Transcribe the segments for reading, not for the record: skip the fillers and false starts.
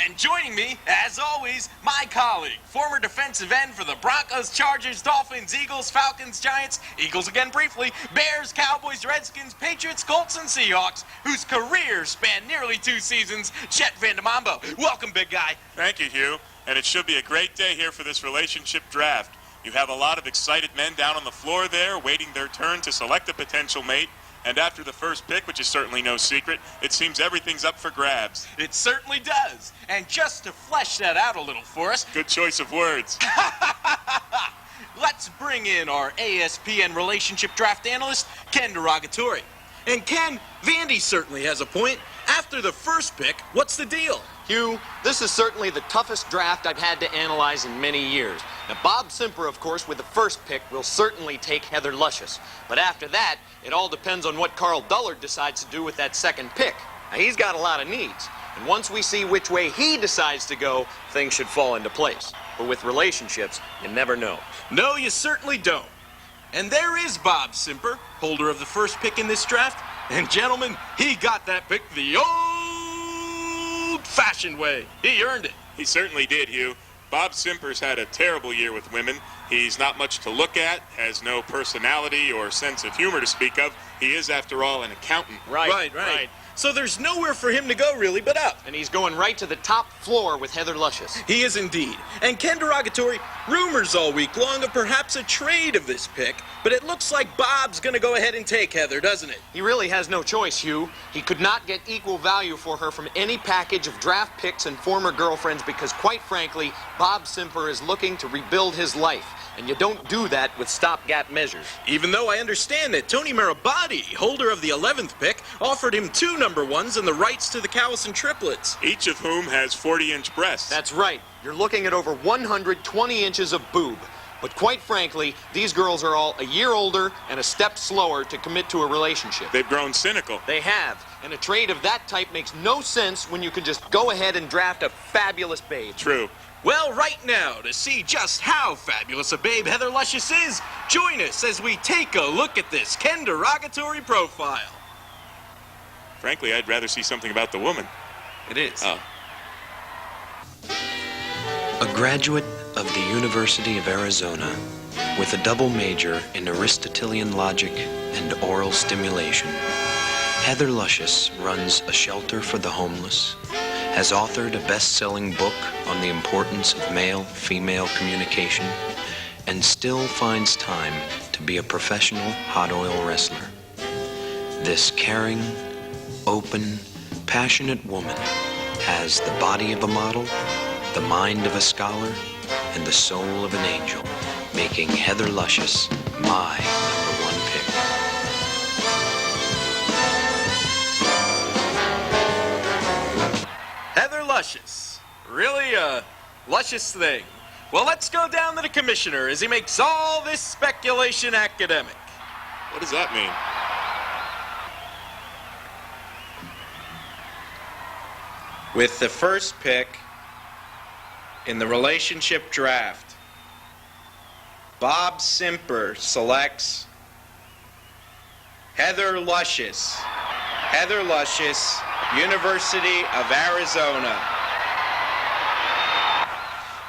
And joining me, as always, my colleague, former defensive end for the Broncos, Chargers, Dolphins, Eagles, Falcons, Giants, Eagles again briefly, Bears, Cowboys, Redskins, Patriots, Colts, and Seahawks, whose career spanned nearly 2 seasons, Chet Vandemambo. Welcome, big guy. Thank you, Hugh. And it should be a great day here for this relationship draft. You have a lot of excited men down on the floor there, waiting their turn to select a potential mate. And after the first pick, which is certainly no secret, it seems everything's up for grabs. It certainly does. And just to flesh that out a little for us... Good choice of words. Let's bring in our ASPN relationship draft analyst, Ken Derogatory. And Ken, Vandy certainly has a point. After the first pick, what's the deal? Hugh, this is certainly the toughest draft I've had to analyze in many years. Now, Bob Simper, of course, with the first pick, will certainly take Heather Luscious. But after that, it all depends on what Carl Dullard decides to do with that second pick. Now, he's got a lot of needs. And once we see which way he decides to go, things should fall into place. But with relationships, you never know. No, you certainly don't. And there is Bob Simper, holder of the first pick in this draft. And gentlemen, he got that pick the old-fashioned way. He earned it. He certainly did, Hugh. Bob Simper's had a terrible year with women. He's not much to look at, has no personality or sense of humor to speak of. He is, after all, an accountant. Right. So there's nowhere for him to go, really, but up. And he's going right to the top floor with Heather Luscious. He is indeed. And Ken Derogatory, rumors all week long of perhaps a trade of this pick, but it looks like Bob's going to go ahead and take Heather, doesn't it? He really has no choice, Hugh. He could not get equal value for her from any package of draft picks and former girlfriends because, quite frankly, Bob Simper is looking to rebuild his life. And you don't do that with stopgap measures. Even though I understand that Tony Marabati, holder of the 11th pick, offered him 2 number 1s and the rights to the Callison triplets. Each of whom has 40-inch breasts. That's right. You're looking at over 120 inches of boob. But quite frankly, these girls are all a year older and a step slower to commit to a relationship. They've grown cynical. They have. And a trade of that type makes no sense when you can just go ahead and draft a fabulous babe. True. Well, right now, to see just how fabulous a babe Heather Luscious is, join us as we take a look at this Ken Derogatory profile. Frankly, I'd rather see something about the woman. It is. Oh. A graduate of the University of Arizona with a double major in Aristotelian logic and oral stimulation, Heather Luscious runs a shelter for the homeless, has authored a best-selling book on the importance of male-female communication, and still finds time to be a professional hot oil wrestler. This caring, open, passionate woman has the body of a model, the mind of a scholar, and the soul of an angel, making Heather Luscious my number 1 pick. Heather Luscious. Really a luscious thing. Well, let's go down to the commissioner as he makes all this speculation academic. What does that mean? With the first pick in the relationship draft, Bob Simper selects Heather Luscious. Heather Luscious, University of Arizona.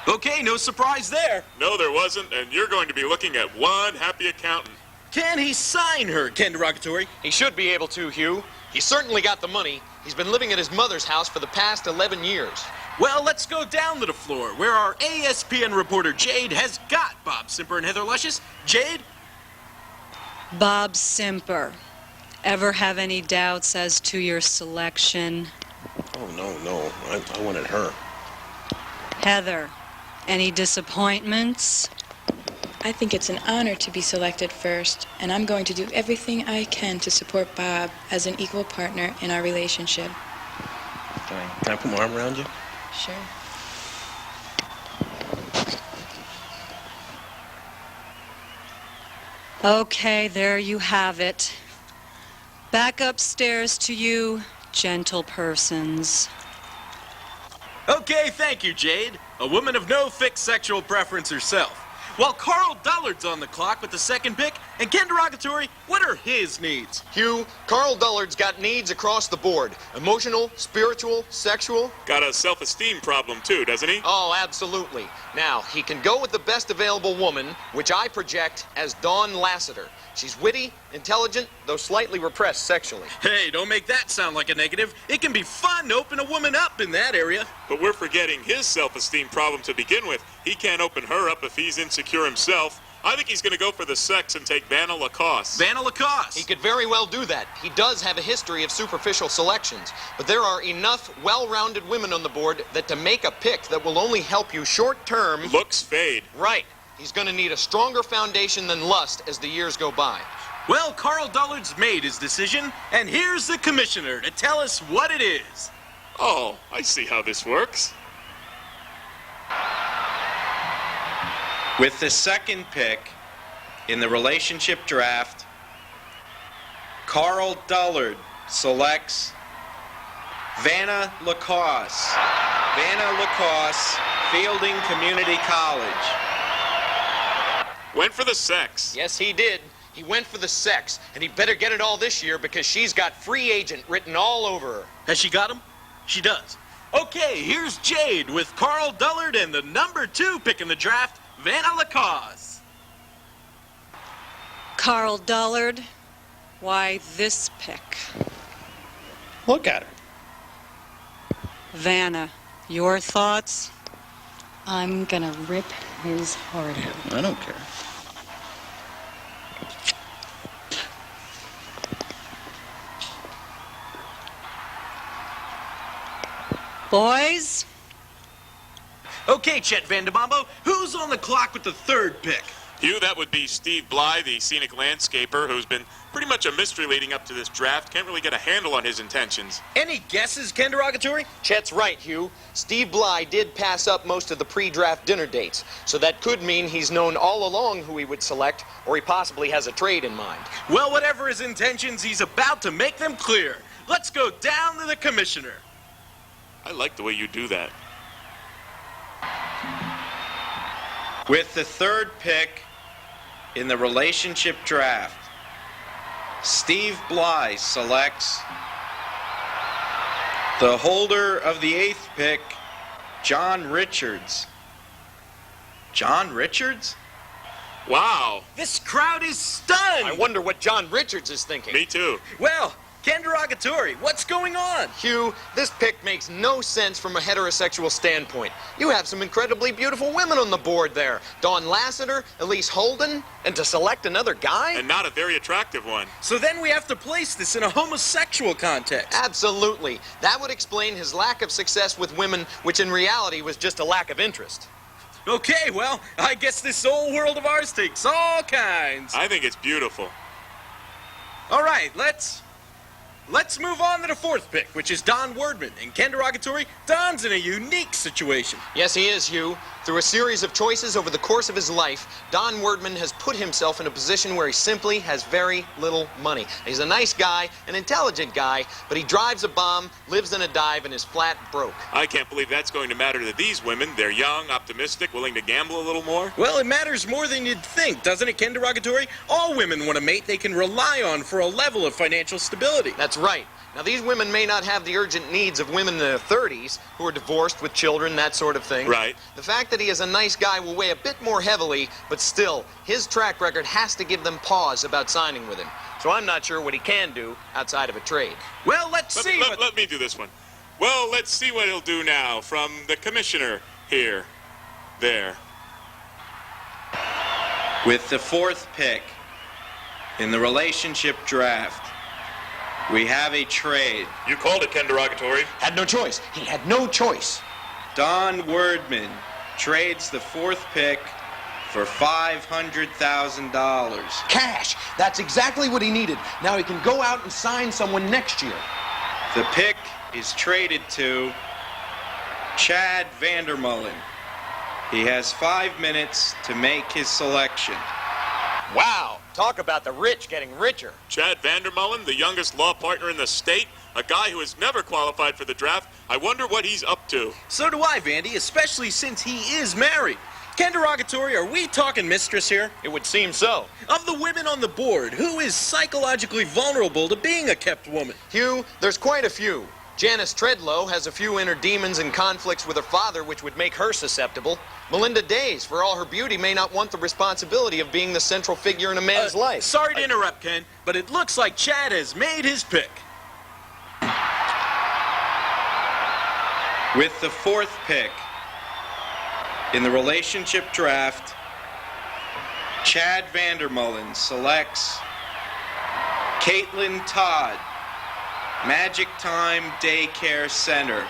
Okay, no surprise there. No, there wasn't, and you're going to be looking at one happy accountant. Can he sign her, Ken Derogatory? He should be able to, Hugh. He's certainly got the money. He's been living at his mother's house for the past 11 years. Well, let's go down to the floor, where our ASPN reporter Jade has got Bob Simper and Heather Luscious. Jade? Bob Simper. Ever have any doubts as to your selection? Oh, no. I wanted her. Heather, any disappointments? I think it's an honor to be selected first, and I'm going to do everything I can to support Bob as an equal partner in our relationship. Can I put my arm around you? Sure. Okay, there you have it. Back upstairs to you, gentle persons. Okay, thank you, Jade. A woman of no fixed sexual preference herself. While Carl Dullard's on the clock with the second pick, And Ken Derogatory, what are his needs? Hugh, Carl Dullard's got needs across the board. Emotional, spiritual, sexual. Got a self-esteem problem too, doesn't he? Oh, absolutely. Now, he can go with the best available woman, which I project as Dawn Lassiter. She's witty, intelligent, though slightly repressed sexually. Hey, don't make that sound like a negative. It can be fun to open a woman up in that area. But we're forgetting his self-esteem problem to begin with. He can't open her up if he's insecure himself. I think he's going to go for the sex and take Vanna Lacoste. Vanna Lacoste. He could very well do that. He does have a history of superficial selections, but there are enough well-rounded women on the board that to make a pick that will only help you short-term... Looks fade. Right. He's going to need a stronger foundation than lust as the years go by. Well, Carl Dullard's made his decision, and here's the commissioner to tell us what it is. Oh, I see how this works. With the second pick in the relationship draft, Carl Dullard selects Vanna Lacoste. Vanna Lacoste, Fielding Community College. Went for the sex. Yes, he did. He went for the sex, and he better get it all this year because she's got free agent written all over her. Has she got him? She does. Okay, here's Jade with Carl Dullard and the number 2 pick in the draft, Vanna Lacoste. Carl Dullard, why this pick? Look at her. Vanna, your thoughts? I'm gonna rip his heart out. I don't care. Boys? Okay, Chet Vandemambo, who's on the clock with the 3rd pick? Hugh, that would be Steve Bly, the scenic landscaper, who's been pretty much a mystery leading up to this draft. Can't really get a handle on his intentions. Any guesses, Ken Derogatory? Chet's right, Hugh. Steve Bly did pass up most of the pre-draft dinner dates, so that could mean he's known all along who he would select, or he possibly has a trade in mind. Well, whatever his intentions, he's about to make them clear. Let's go down to the commissioner. I like the way you do that. With the 3rd pick in the relationship draft, Steve Bly selects the holder of the 8th pick, John Richards. John Richards? Wow. This crowd is stunned. I wonder what John Richards is thinking. Me too. Well, Ken Derogatory, what's going on? Hugh, this pick makes no sense from a heterosexual standpoint. You have some incredibly beautiful women on the board there. Dawn Lassiter, Elise Holden, and to select another guy? And not a very attractive one. So then we have to place this in a homosexual context. Absolutely. That would explain his lack of success with women, which in reality was just a lack of interest. Okay, well, I guess this old world of ours takes all kinds. I think it's beautiful. All right, let's move on to the 4th pick, which is Don Wordman. And Ken Derogatory, Don's in a unique situation. Yes, he is, Hugh. Through a series of choices over the course of his life, Don Wordman has put himself in a position where he simply has very little money. He's a nice guy, an intelligent guy, but he drives a bomb, lives in a dive, and is flat broke. I can't believe that's going to matter to these women. They're young, optimistic, willing to gamble a little more. Well, it matters more than you'd think, doesn't it, Ken Derogatory? All women want a mate they can rely on for a level of financial stability. That's right. Now, these women may not have the urgent needs of women in their 30s who are divorced with children, that sort of thing. Right. The fact that he is a nice guy will weigh a bit more heavily, but still, his track record has to give them pause about signing with him. So I'm not sure what he can do outside of a trade. Well, let's see. Let me do this one. Well, let's see what he'll do now from the commissioner here. There. With the 4th pick in the relationship draft, we have a trade. You called it, Ken Derogatory. Had no choice. He had no choice. Don Wordman trades the 4th pick for $500,000. Cash. That's exactly what he needed. Now he can go out and sign someone next year. The pick is traded to Chad Vandermullen. He has 5 minutes to make his selection. Wow. Talk about the rich getting richer. Chad Vandermullen, the youngest law partner in the state, a guy who has never qualified for the draft. I wonder what he's up to. So do I, Vandy, especially since he is married. Ken Derogatory, are we talking mistress here? It would seem so. Of the women on the board, who is psychologically vulnerable to being a kept woman? Hugh, there's quite a few. Janice Treadlow has a few inner demons and conflicts with her father which would make her susceptible. Melinda Days, for all her beauty, may not want the responsibility of being the central figure in a man's life. Sorry to interrupt, Ken, but it looks like Chad has made his pick. With the 4th pick in the relationship draft, Chad Vandermullen selects Caitlin Todd, Magic Time Daycare Center.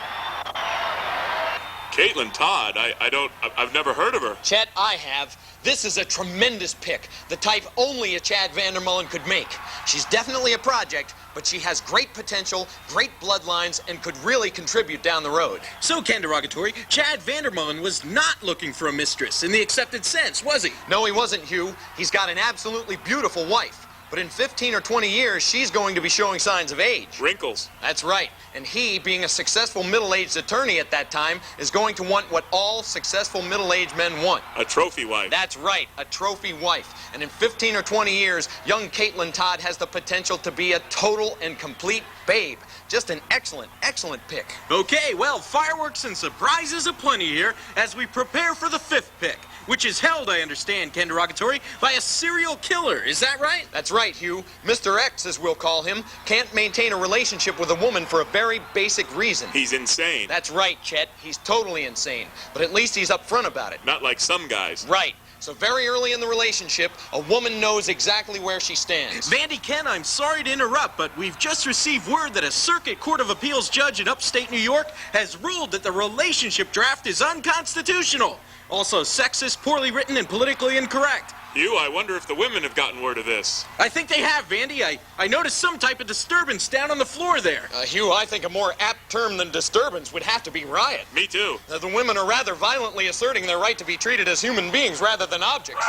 Caitlin Todd, I've never heard of her. Chet, I have. This is a tremendous pick, the type only a Chad Vandermullen could make. She's definitely a project, but she has great potential, great bloodlines, and could really contribute down the road. So, Ken Derogatory, Chad Vandermullen was not looking for a mistress in the accepted sense, was he? No, he wasn't, Hugh. He's got an absolutely beautiful wife. But in 15 or 20 years, she's going to be showing signs of age. Wrinkles. That's right. And he, being a successful middle-aged attorney at that time, is going to want what all successful middle-aged men want. A trophy wife. That's right, a trophy wife. And in 15 or 20 years, young Caitlin Todd has the potential to be a total and complete babe. Just an excellent, excellent pick. Okay, well, fireworks and surprises aplenty here as we prepare for the 5th pick, which is held, I understand, Ken Derogatory, by a serial killer. Is that right? That's right, Hugh. Mr. X, as we'll call him, can't maintain a relationship with a woman for a very basic reason. He's insane. That's right, Chet. He's totally insane. But at least he's upfront about it. Not like some guys. Right. So very early in the relationship, a woman knows exactly where she stands. Vandy, Ken, I'm sorry to interrupt, but we've just received word that a Circuit Court of Appeals judge in upstate New York has ruled that the relationship draft is unconstitutional. Also sexist, poorly written, and politically incorrect. Hugh, I wonder if the women have gotten word of this. I think they have, Vandy. I noticed some type of disturbance down on the floor there. Hugh, I think a more apt term than disturbance would have to be riot. Me too. The women are rather violently asserting their right to be treated as human beings rather than objects.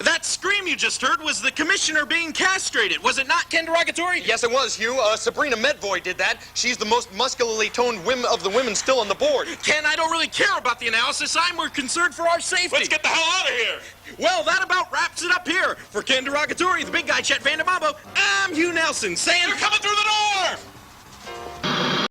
That scream you just heard was the commissioner being castrated, was it not, Ken Derogatory? Yes, it was, Hugh. Sabrina Medvoy did that. She's the most muscularly toned of the women still on the board. Ken, I don't really care about the analysis. I'm more concerned for our safety. Let's get the hell out of here. Well, that about wraps it up here. For Ken Derogatory, the big guy, Chet Vandermambo, I'm Hugh Nelson saying... They're coming through the door!